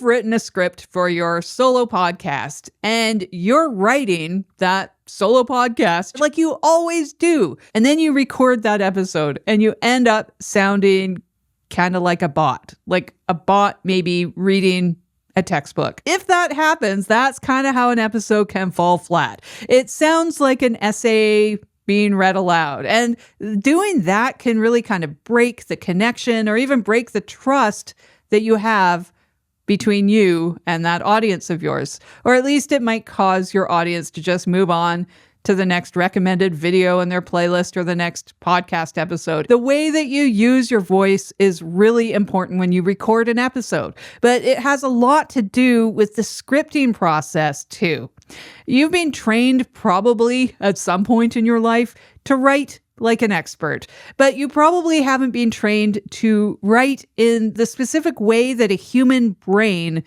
you've written a script for your solo podcast and you're writing that solo podcast like you always do, and then you record that episode and you end up sounding kind of like a bot maybe reading a textbook. If that happens, that's kind of how an episode can fall flat. It sounds like an essay being read aloud. And doing that can really kind of break the connection or even break the trust that you have between you and that audience of yours. Or at least it might cause your audience to just move on to the next recommended video in their playlist or the next podcast episode. The way that you use your voice is really important when you record an episode, but it has a lot to do with the scripting process too. You've been trained probably at some point in your life to write like an expert, but you probably haven't been trained to write in the specific way that a human brain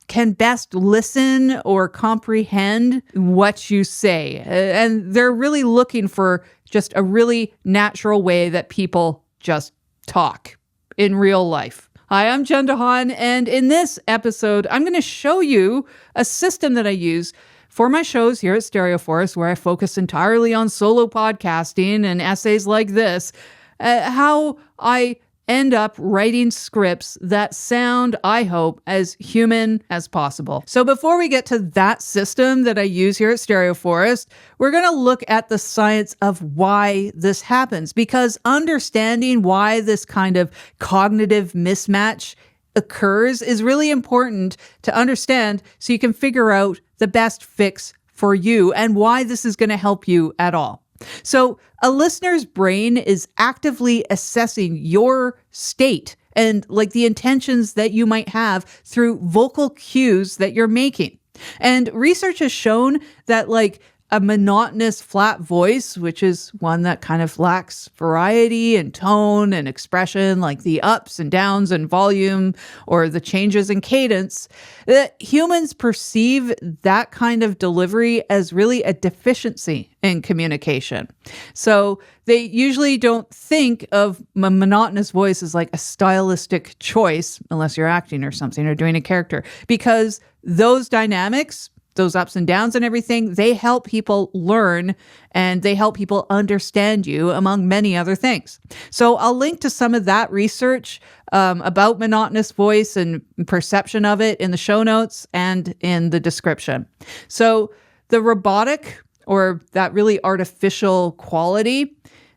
can best listen or comprehend what you say. And they're really looking for just a really natural way that people just talk in real life. Hi, I'm Jen DeHaan, and in this episode, I'm going to show you a system that I use for my shows here at StereoForest, where I focus entirely on solo podcasting and essays like this, how I end up writing scripts that sound, I hope, as human as possible. So before we get to that system that I use here at StereoForest, we're going to look at the science of why this happens, because understanding why this kind of cognitive mismatch occurs is really important to understand so you can figure out the best fix for you and why this is going to help you at all. So a listener's brain is actively assessing your state and like the intentions that you might have through vocal cues that you're making. And research has shown that like a monotonous flat voice, which is one that kind of lacks variety and tone and expression, like the ups and downs and volume or the changes in cadence, that humans perceive that kind of delivery as really a deficiency in communication. So they usually don't think of a monotonous voice as like a stylistic choice, unless you're acting or something or doing a character, because those dynamics, those ups and downs and everything, they help people learn and they help people understand you, among many other things. So I'll link to some of that research about monotonous voice and perception of it in the show notes and in the description. So the robotic or that really artificial quality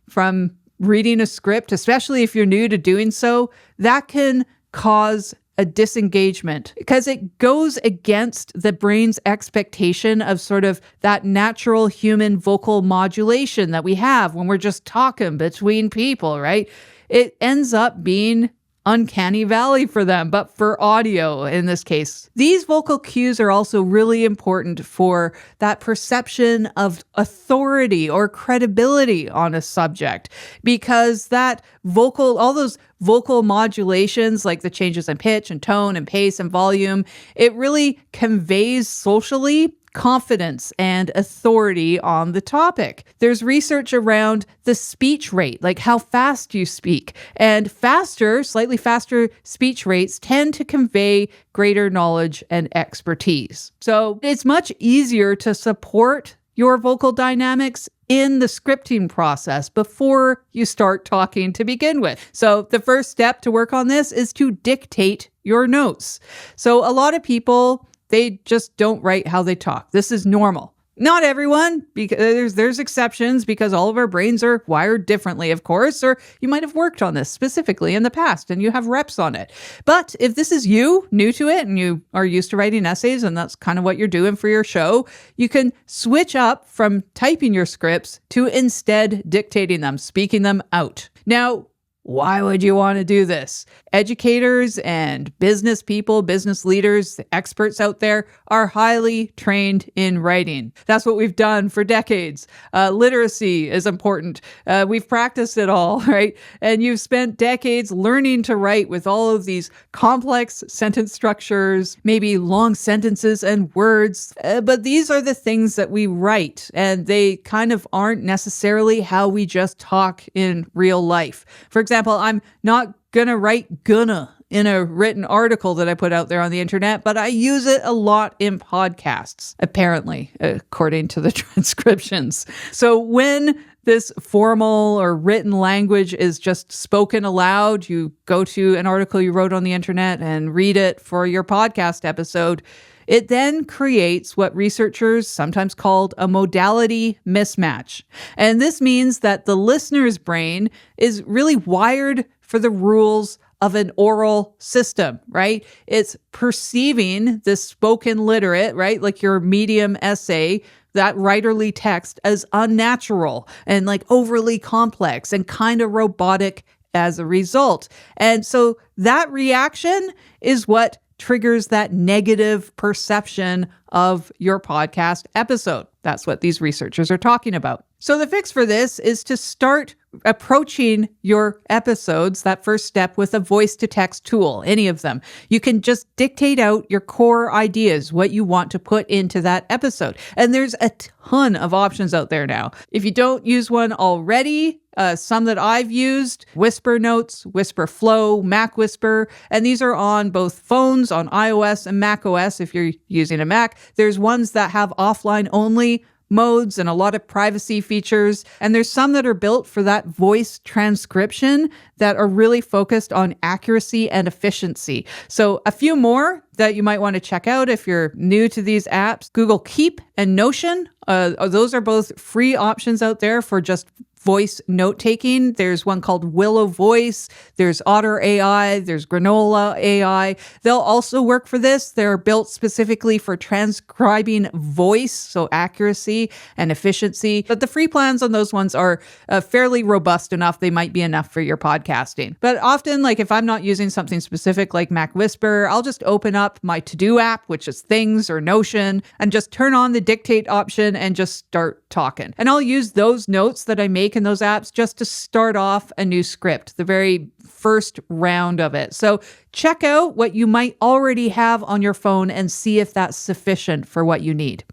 from reading a script, especially if you're new to doing so, that can cause a disengagement because it goes against the brain's expectation of sort of that natural human vocal modulation that we have when we're just talking between people, right? It ends up being uncanny valley for them, but for audio in this case. These vocal cues are also really important for that perception of authority or credibility on a subject, because that all those vocal modulations, like the changes in pitch and tone and pace and volume, it really conveys socially confidence and authority on the topic. There's research around the speech rate, like how fast you speak, and slightly faster speech rates tend to convey greater knowledge and expertise. So it's much easier to support your vocal dynamics in the scripting process before you start talking to begin with. So the first step to work on this is to dictate your notes. So a lot of people, they just don't write how they talk. This is normal. Not everyone, because there's exceptions because all of our brains are wired differently, of course, or you might have worked on this specifically in the past and you have reps on it. But if this is you, new to it, and you are used to writing essays and that's kind of what you're doing for your show, you can switch up from typing your scripts to instead dictating them, speaking them out. Now, why would you want to do this? Educators and business people, business leaders, the experts out there are highly trained in writing. That's what we've done for decades. Literacy is important. We've practiced it all, right? And you've spent decades learning to write with all of these complex sentence structures, maybe long sentences and words. But these are the things that we write, and they kind of aren't necessarily how we just talk in real life. For example, I'm not gonna write gonna in a written article that I put out there on the internet, but I use it a lot in podcasts, apparently, according to the transcriptions. So when this formal or written language is just spoken aloud, you go to an article you wrote on the internet and read it for your podcast episode. It then creates what researchers sometimes called a modality mismatch. And this means that the listener's brain is really wired for the rules of an oral system, right? It's perceiving this spoken literate, right? Like your medium essay, that writerly text, as unnatural and like overly complex and kind of robotic as a result. And so that reaction is what triggers that negative perception of your podcast episode. That's what these researchers are talking about. So the fix for this is to start approaching your episodes, that first step, with a voice-to-text tool, any of them. You can just dictate out your core ideas, what you want to put into that episode. And there's a ton of options out there now. If you don't use one already, some that I've used: Whisper Notes, Whisper Flow, MacWhisper, and these are on both phones, on iOS and macOS if you're using a Mac. There's ones that have offline only modes and a lot of privacy features. And there's some that are built for that voice transcription that are really focused on accuracy and efficiency. So a few more that you might want to check out if you're new to these apps: Google Keep and Notion. Those are both free options out there for just voice note-taking. There's one called Willow Voice, there's Otter AI, there's Granola AI. They'll also work for this. They're built specifically for transcribing voice, so accuracy and efficiency. But the free plans on those ones are fairly robust enough. They might be enough for your podcasting. But often, like if I'm not using something specific like MacWhisper, I'll just open up my to-do app, which is Things or Notion, and just turn on the dictate option and just start talking. And I'll use those notes that I make in those apps just to start off a new script, the very first round of it. So check out what you might already have on your phone and see if that's sufficient for what you need.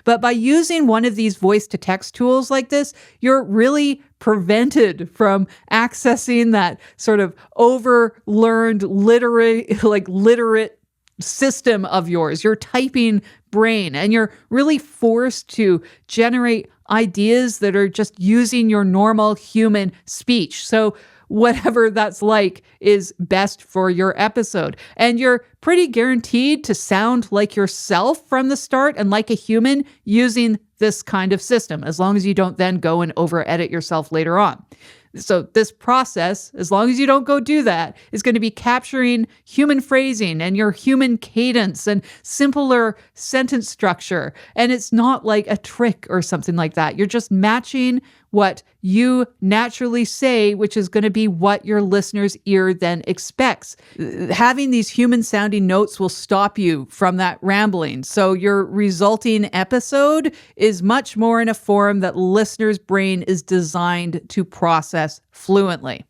But by using one of these voice-to-text tools like this, you're really prevented from accessing that sort of overlearned literate system of yours, your typing brain, and you're really forced to generate ideas that are just using your normal human speech. So whatever that's like is best for your episode. And you're pretty guaranteed to sound like yourself from the start and like a human using this kind of system, as long as you don't then go and over-edit yourself later on. So this process, as long as you don't go do that, is going to be capturing human phrasing and your human cadence and simpler sentence structure. And it's not like a trick or something like that. You're just matching what you naturally say, which is going to be what your listener's ear then expects. Having these human-sounding notes will stop you from that rambling. So your resulting episode is much more in a form that listener's brain is designed to process fluently.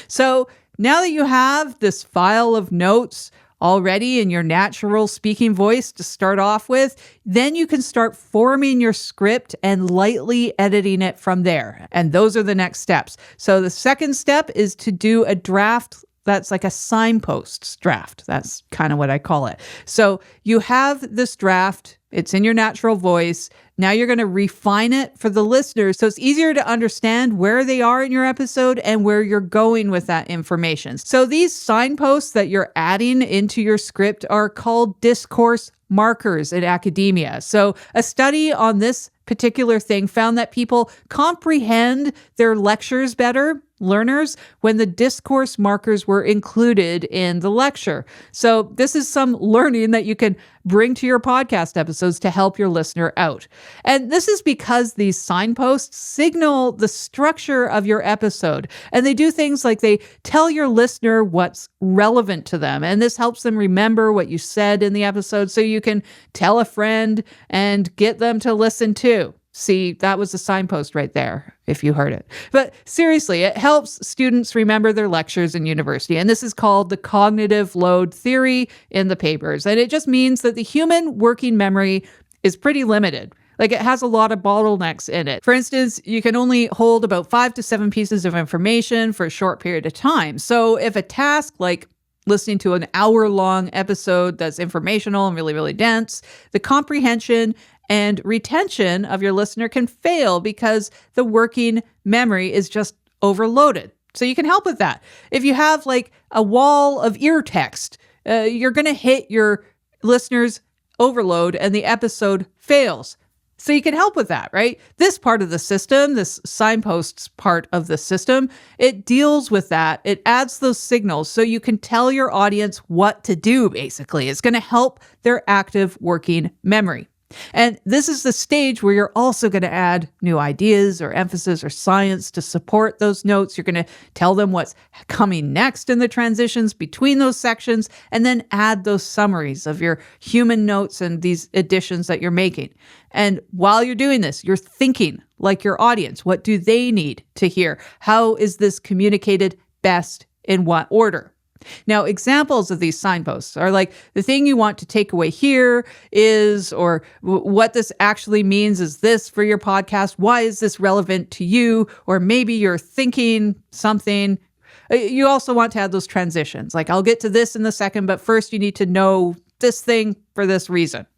So now that you have this file of notes already in your natural speaking voice to start off with, then you can start forming your script and lightly editing it from there. And those are the next steps. So the second step is to do a draft that's like a signposts draft. That's kind of what I call it. So you have this draft, it's in your natural voice. Now you're going to refine it for the listeners so it's easier to understand where they are in your episode and where you're going with that information. So these signposts that you're adding into your script are called discourse markers in academia. So a study on this particular thing found that people comprehend their lectures better, learners, when the discourse markers were included in the lecture. So this is some learning that you can bring to your podcast episodes to help your listener out. And this is because these signposts signal the structure of your episode. And they do things like they tell your listener what's relevant to them. And this helps them remember what you said in the episode so you can tell a friend and get them to listen too. See, that was a signpost right there, if you heard it. But seriously, it helps students remember their lectures in university. And this is called the cognitive load theory in the papers. And it just means that the human working memory is pretty limited. Like it has a lot of bottlenecks in it. For instance, you can only hold about 5 to 7 pieces of information for a short period of time. So if a task like listening to an hour-long episode that's informational and really, really dense, the comprehension and retention of your listener can fail because the working memory is just overloaded. So you can help with that. If you have like a wall of ear text, you're going to hit your listener's overload and the episode fails. So you can help with that, right? This part of the system, this signposts part of the system, it deals with that. It adds those signals so you can tell your audience what to do, basically. It's going to help their active working memory. And this is the stage where you're also going to add new ideas or emphasis or science to support those notes. You're going to tell them what's coming next in the transitions between those sections, and then add those summaries of your human notes and these additions that you're making. And while you're doing this, you're thinking like your audience. What do they need to hear? How is this communicated best in what order? Now, examples of these signposts are like the thing you want to take away here is, or what this actually means is this for your podcast. Why is this relevant to you? Or maybe you're thinking something. You also want to add those transitions. Like, I'll get to this in a second, but first you need to know this thing for this reason.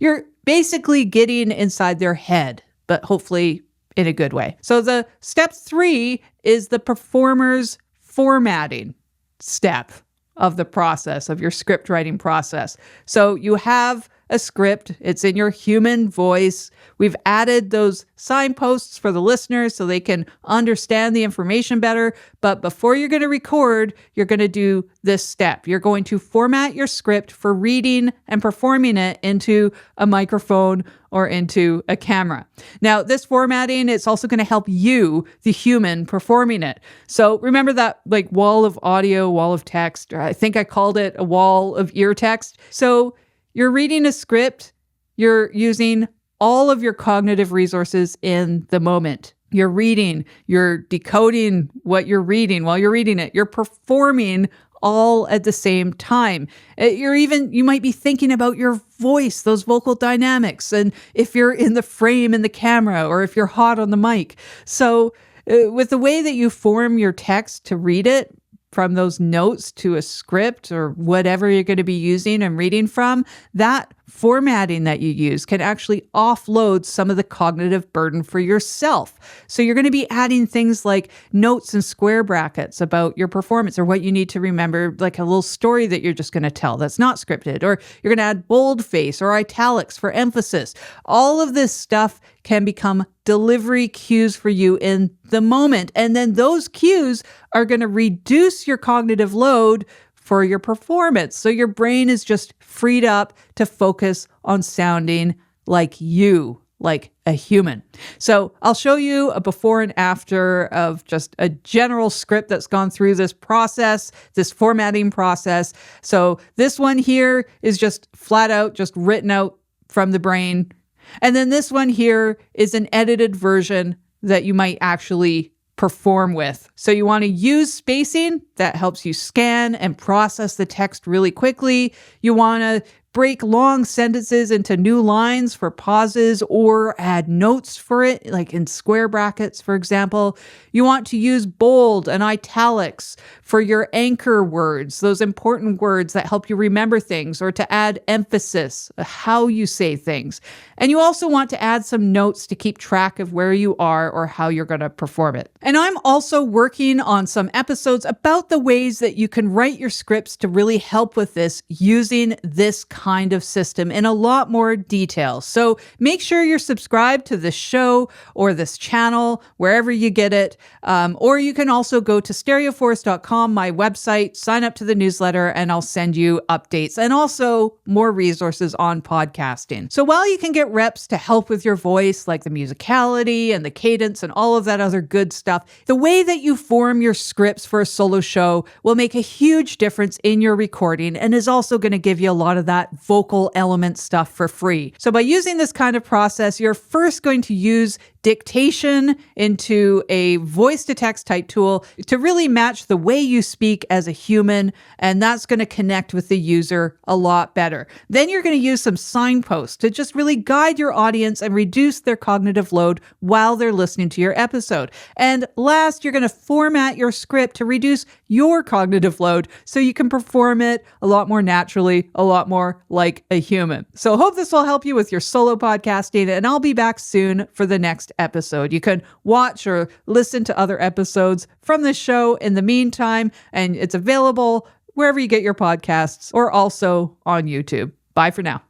You're basically getting inside their head, but hopefully in a good way. So the step 3 is the performer's formatting step of the process, of your script writing process. So you have a script, it's in your human voice. We've added those signposts for the listeners so they can understand the information better. But before you're going to record, you're going to do this step. You're going to format your script for reading and performing it into a microphone or into a camera. Now, this formatting, it's also going to help you, the human, performing it. So remember that like wall of audio, wall of text, or I think I called it a wall of ear text. So you're reading a script, you're using all of your cognitive resources in the moment. You're reading, you're decoding what you're reading while you're reading it. You're performing all at the same time. You might be thinking about your voice, those vocal dynamics, and if you're in the frame in the camera or if you're hot on the mic. So with the way that you form your text to read it, from those notes to a script or whatever you're going to be using and reading from, that formatting that you use can actually offload some of the cognitive burden for yourself. So you're going to be adding things like notes and square brackets about your performance or what you need to remember, like a little story that you're just going to tell that's not scripted, or you're going to add boldface or italics for emphasis. All of this stuff can become delivery cues for you in the moment. And then those cues are going to reduce your cognitive load for your performance. So your brain is just freed up to focus on sounding like you, like a human. So I'll show you a before and after of just a general script that's gone through this process, this formatting process. So this one here is just flat out, just written out from the brain. And then this one here is an edited version that you might actually perform with. So you want to use spacing that helps you scan and process the text really quickly. You want to break long sentences into new lines for pauses or add notes for it, like in square brackets, for example. You want to use bold and italics for your anchor words, those important words that help you remember things, or to add emphasis, how you say things. And you also want to add some notes to keep track of where you are or how you're going to perform it. And I'm also working on some episodes about the ways that you can write your scripts to really help with this using this kind of system in a lot more detail. So make sure you're subscribed to this show or this channel, wherever you get it. Or you can also go to StereoForest.com, my website, sign up to the newsletter, and I'll send you updates and also more resources on podcasting. So while you can get reps to help with your voice, like the musicality and the cadence and all of that other good stuff, the way that you form your scripts for a solo show will make a huge difference in your recording and is also going to give you a lot of that vocal element stuff for free. So by using this kind of process, you're first going to use dictation into a voice-to-text type tool to really match the way you speak as a human, and that's going to connect with the user a lot better. Then you're going to use some signposts to just really guide your audience and reduce their cognitive load while they're listening to your episode. And last, you're going to format your script to reduce your cognitive load so you can perform it a lot more naturally, a lot more like a human. So hope this will help you with your solo podcasting, and I'll be back soon for the next episode. You can watch or listen to other episodes from this show in the meantime, and it's available wherever you get your podcasts or also on YouTube. Bye for now.